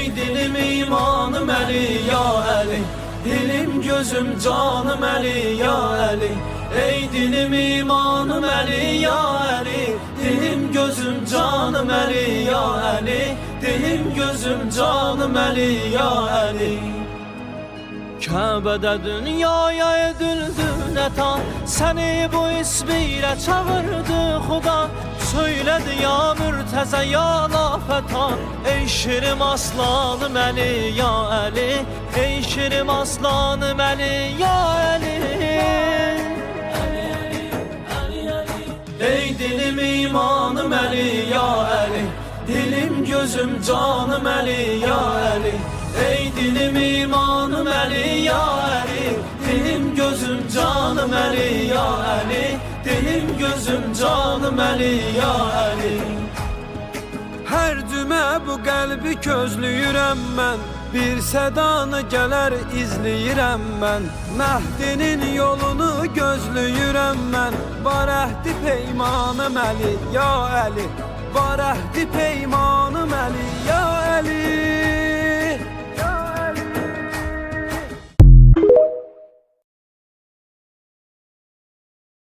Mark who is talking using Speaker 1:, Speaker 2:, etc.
Speaker 1: Ey dilim imanım Əli, ya Əli. Dilim gözüm canım Əli, ya Əli. Ey dilim imanım Əli, ya Əli. Dilim gözüm canım Əli, ya Əli. Dilim gözüm canım Əli, ya Əli. Kəbədə dünyaya edildi nəta, səni bu ismiyle çağırdı Xuda. Söyledi ya mürtəzə, ya lafəta, ey şirim aslanım Əli, ya Əli. Ey şirim aslanım Əli, ya Əli. Ey dilim imanım Əli, ya Əli. Dilim gözüm canım Əli, ya Əli. Ey dilim imanım Əli, ya Əli. Dilim gözüm canım Əli, ya Əli. Dilim gözüm canım Əli, ya Əli. Hər cümə bu qəlbi közləyirəm mən, bir sədanı gələr izləyirəm mən. Məhdinin yolunu gözləyirəm mən, var əhdi peymanım Əli, ya Əli. Var əhdi peymanım Əli, ya Əli.